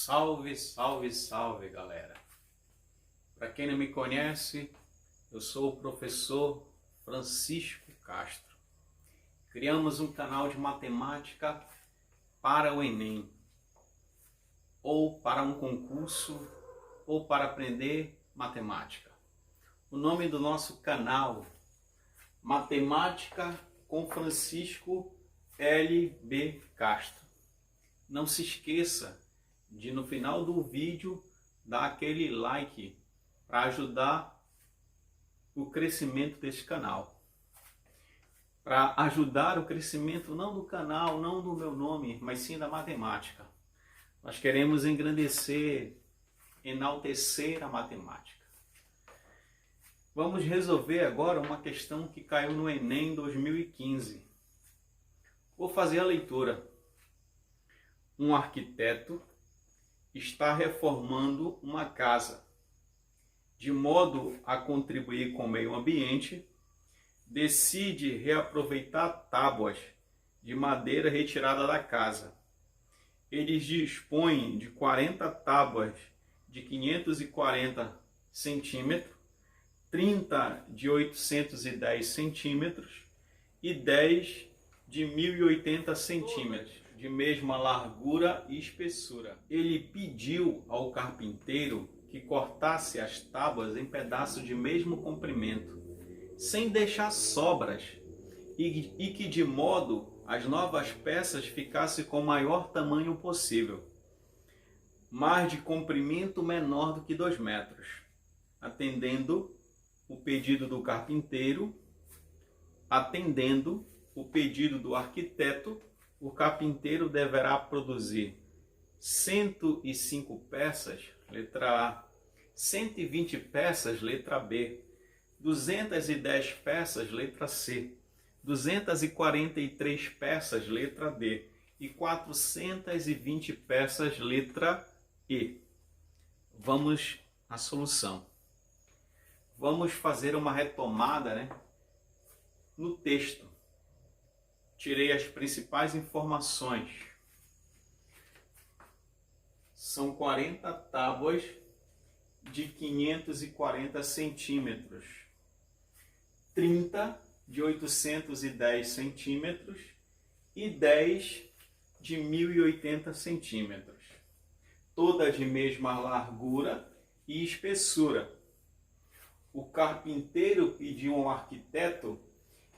Salve, salve, salve, galera! Para quem não me conhece, eu sou o professor Francisco Castro. Criamos um canal de matemática para o Enem, ou para um concurso, ou para aprender matemática. O nome do nosso canal, Matemática com Francisco LB Castro. Não se esqueça de no final do vídeo dar aquele like para ajudar o crescimento desse canal. Para ajudar o crescimento não do canal, não do meu nome, mas sim da matemática. Nós queremos engrandecer, enaltecer a matemática. Vamos resolver agora uma questão que caiu no Enem 2015. Vou fazer a leitura. Um arquiteto está reformando uma casa. De modo a contribuir com o meio ambiente, decide reaproveitar tábuas de madeira retirada da casa. Eles dispõem de 40 tábuas de 540 centímetros, 30 de 810 centímetros e 10 de 1080 centímetros, de mesma largura e espessura. Ele pediu ao carpinteiro que cortasse as tábuas em pedaços de mesmo comprimento, sem deixar sobras, e que de modo as novas peças ficassem com o maior tamanho possível, mas de comprimento menor do que 2 metros. Atendendo o pedido do carpinteiro, atendendo o pedido do arquiteto, o carpinteiro deverá produzir 105 peças, letra A, 120 peças, letra B, 210 peças, letra C, 243 peças, letra D e 420 peças, letra E. Vamos à solução. Vamos fazer uma retomada, no texto. Tirei as principais informações. São 40 tábuas de 540 centímetros, 30 de 810 centímetros e 10 de 1080 centímetros, todas de mesma largura e espessura. O carpinteiro pediu ao arquiteto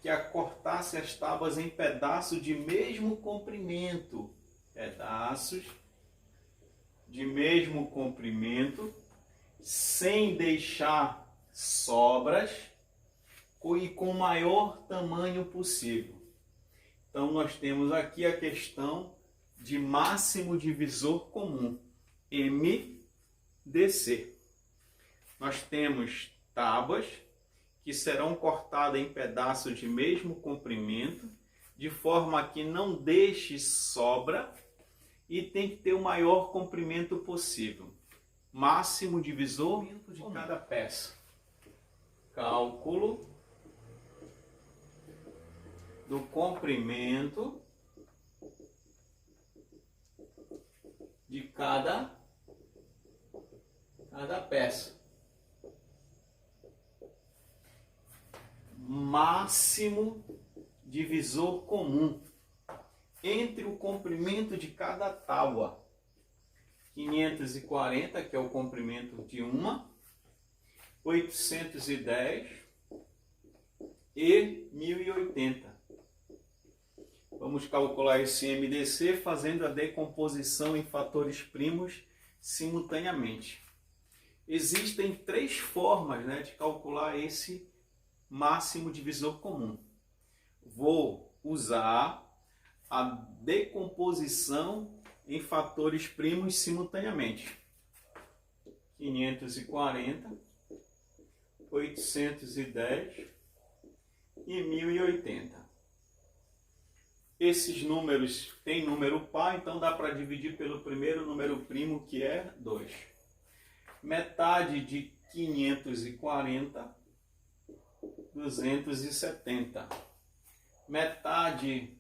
que acortasse as tábuas em pedaços de mesmo comprimento, sem deixar sobras e com o maior tamanho possível. Então nós temos aqui a questão de máximo divisor comum, MDC. Nós temos tábuas que serão cortadas em pedaços de mesmo comprimento, de forma que não deixe sobra e tem que ter o maior comprimento possível. Máximo divisor de cada peça. Cálculo do comprimento de cada peça. Máximo divisor comum entre o comprimento de cada tábua. 540, que é o comprimento de uma, 810 e 1080. Vamos calcular esse MDC fazendo a decomposição em fatores primos simultaneamente. Existem 3 formas, de calcular esse máximo divisor comum. Vou usar a decomposição em fatores primos simultaneamente. 540, 810 e 1080. Esses números têm número par, então dá para dividir pelo primeiro número primo, que é 2. Metade de 540, 270. Metade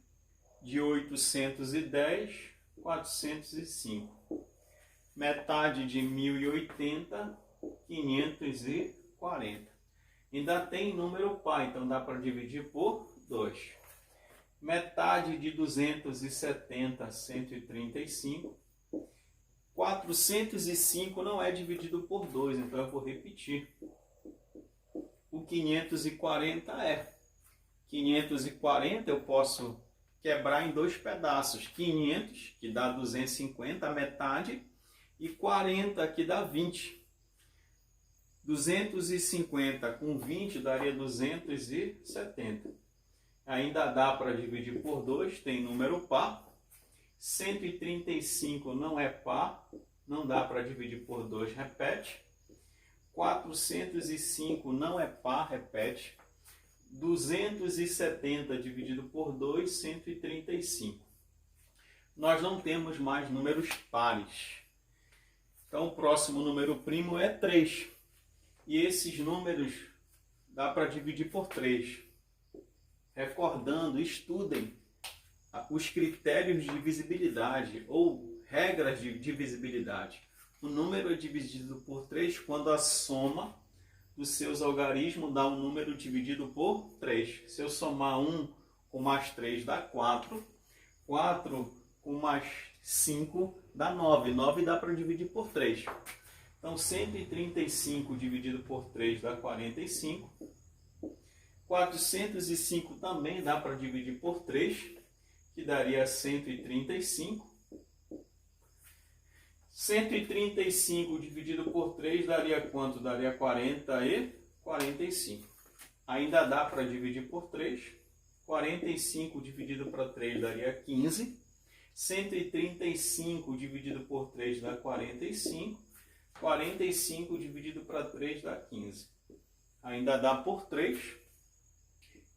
de 810, 405. Metade de 1080, 540. Ainda tem número par, então dá para dividir por 2. Metade de 270, 135. 405 não é dividido por 2, então eu vou repetir. O 540 é. 540 eu posso quebrar em 2 pedaços. 500, que dá 250, a metade, e 40, que dá 20. 250 com 20 daria 270. Ainda dá para dividir por 2, tem número par. 135 não é par, não dá para dividir por 2, repete. 405 não é par, repete. 270 dividido por 2, 135. Nós não temos mais números pares. Então, o próximo número primo é 3. E esses números dá para dividir por 3. Recordando, estudem os critérios de divisibilidade ou regras de divisibilidade. O número é dividido por 3 quando a soma dos seus algarismos dá um número dividido por 3. Se eu somar 1 com mais 3 dá 4. 4 com mais 5 dá 9. 9 dá para dividir por 3. Então 135 dividido por 3 dá 45. 405 também dá para dividir por 3, que daria 135. 135 dividido por 3 daria quanto? Daria 40 e 45. Ainda dá para dividir por 3. 45 dividido por 3 daria 15. 135 dividido por 3 dá 45. 45 dividido por 3 dá 15. Ainda dá por 3.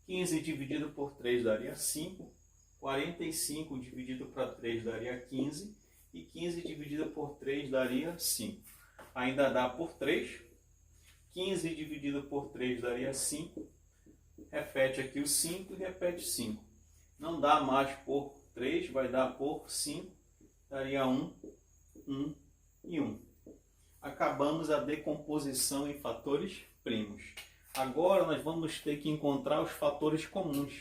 15 dividido por 3 daria 5. 45 dividido por 3 daria 15. E 15 dividido por 3 daria 5. Ainda dá por 3. 15 dividido por 3 daria 5. Repete aqui o 5 e repete 5. Não dá mais por 3, vai dar por 5. Daria 1, 1 e 1. Acabamos a decomposição em fatores primos. Agora nós vamos ter que encontrar os fatores comuns.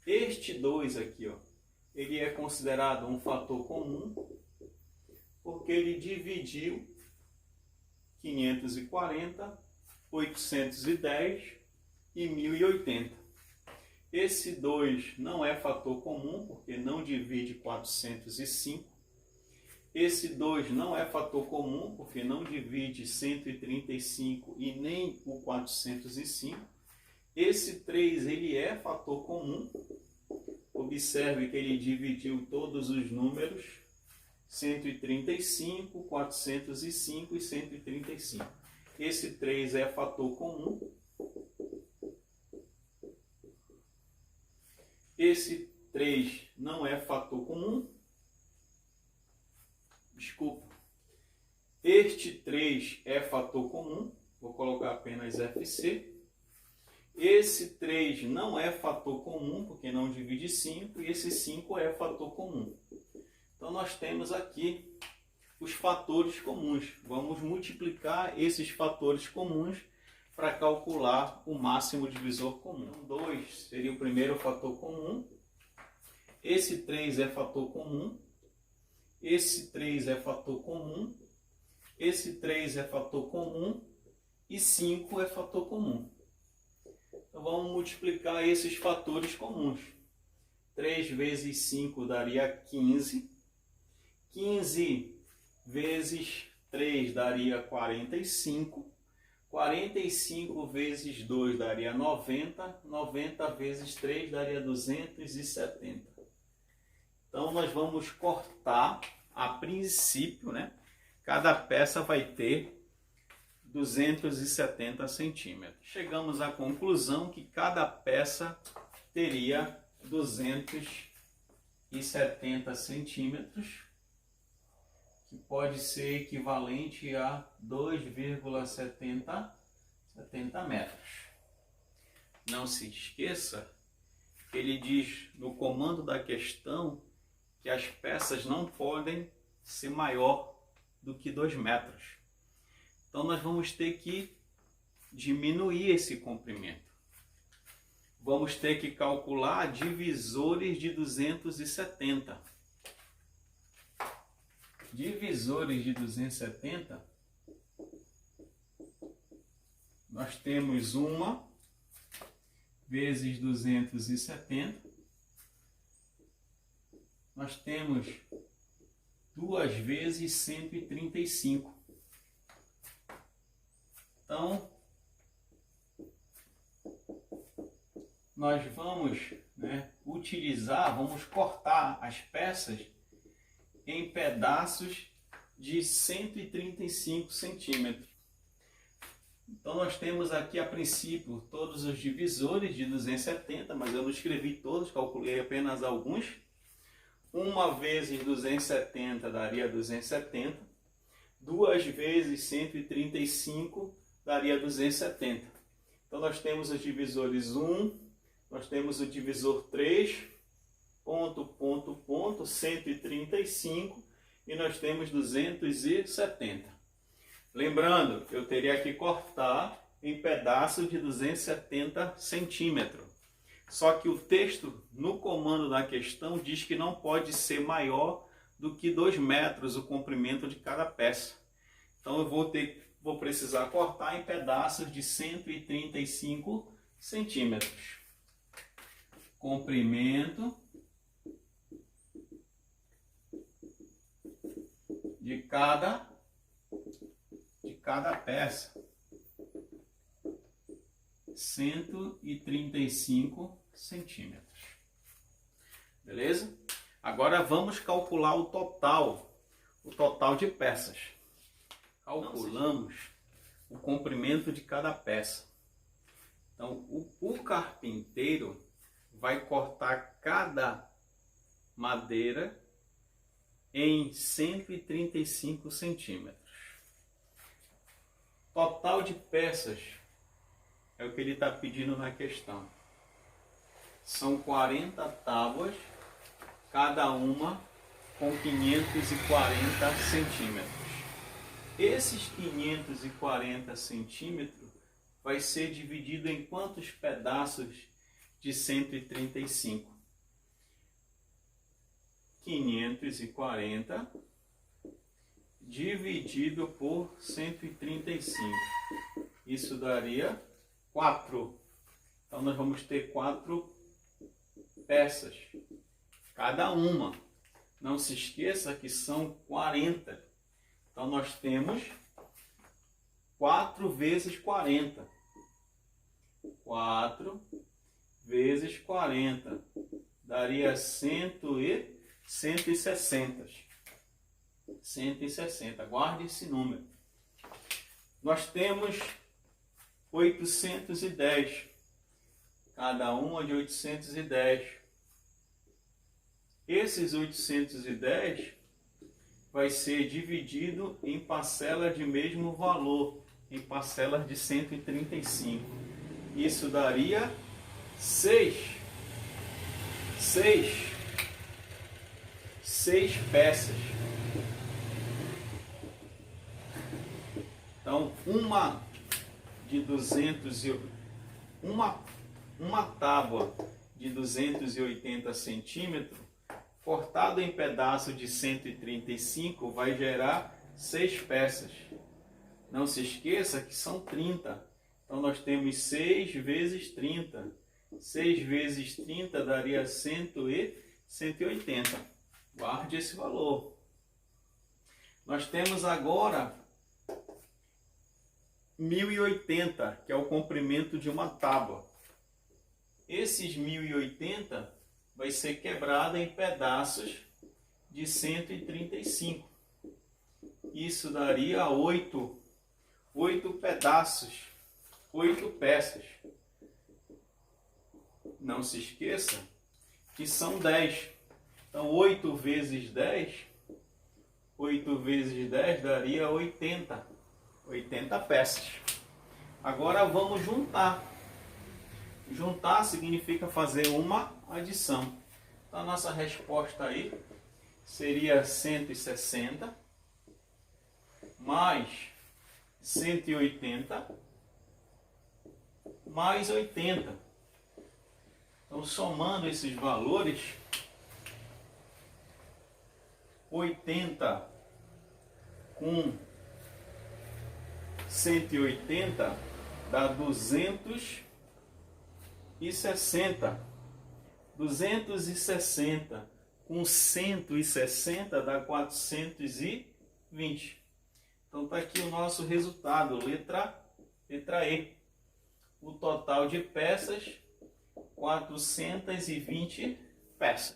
Este 2 aqui, ó, ele é considerado um fator comum porque ele dividiu 540, 810 e 1080. Esse 2 não é fator comum porque não divide 405. Esse 2 não é fator comum porque não divide 135 e nem o 405. Esse 3 ele é fator comum. Observe que ele dividiu todos os números, 135, 405 e 135. Esse 3 é fator comum. Esse 3 não é fator comum. Desculpa. Este 3 é fator comum. Vou colocar apenas FC. Esse 3 não é fator comum, porque não divide 5, e esse 5 é fator comum. Então, nós temos aqui os fatores comuns. Vamos multiplicar esses fatores comuns para calcular o máximo divisor comum. 2 seria o primeiro fator comum. Esse 3 é fator comum. Esse 3 é fator comum. Esse 3 é fator comum. E 5 é fator comum. Então, vamos multiplicar esses fatores comuns. 3 vezes 5 daria 15. 15 vezes 3 daria 45. 45 vezes 2 daria 90. 90 vezes 3 daria 270. Então, nós vamos cortar, a princípio, né? Cada peça vai ter 270 centímetros. Chegamos à conclusão que cada peça teria 270 centímetros, que pode ser equivalente a 2,70 metros. Não se esqueça que ele diz no comando da questão que as peças não podem ser maior do que 2 metros. Então nós vamos ter que diminuir esse comprimento. Vamos ter que calcular divisores de 270. Divisores de 270, nós temos 1 vezes 270, nós temos 2 vezes 135. Então, nós vamos vamos cortar as peças em pedaços de 135 centímetros. Então nós temos aqui a princípio todos os divisores de 270, mas eu não escrevi todos, calculei apenas alguns. 1 vezes 270 daria 270, 2 vezes 135 daria 270. Então nós temos os divisores 1, nós temos o divisor 3, ponto, ponto, ponto, 135 e nós temos 270. Lembrando, eu teria que cortar em pedaços de 270 centímetros. Só que o texto no comando da questão diz que não pode ser maior do que 2 metros o comprimento de cada peça. Então eu vou precisar cortar em pedaços de 135 centímetros. Comprimento de cada peça, 135 centímetros. Beleza? Agora vamos calcular o total de peças. Calculamos o comprimento de cada peça. Então, o carpinteiro vai cortar cada madeira em 135 centímetros. Total de peças é o que ele está pedindo na questão. São 40 tábuas, cada uma com 540 centímetros. Esses 540 centímetros vai ser dividido em quantos pedaços de 135? 540 dividido por 135. Isso daria 4. Então nós vamos ter 4 peças, cada uma. Não se esqueça que são 40. Então nós temos 4 vezes 40. 4 vezes 40 daria 160. 160. Guarde esse número. Nós temos 810. Cada uma de 810. Esses 810 vai ser dividido em parcelas de mesmo valor, em parcelas de 135. Isso daria 6 peças. Então, uma tábua de 280 centímetros, cortado em pedaço de 135, vai gerar 6 peças. Não se esqueça que são 30. Então, nós temos 6 vezes 30. 6 vezes 30 daria 180. Guarde esse valor. Nós temos agora 1080, que é o comprimento de uma tábua. Esses 1080 vai ser quebrado em pedaços de 135. Isso daria 8 pedaços, 8 peças. Não se esqueça que são 10. Então 8 vezes 10 daria 80 peças. Agora vamos juntar. Juntar significa fazer uma adição. Então a nossa resposta aí seria 160 mais 180 mais 80. Então, somando esses valores, 80 com 180 dá 260. 260 com 160 dá 420. Então está aqui o nosso resultado, letra E. O total de peças, 420 peças.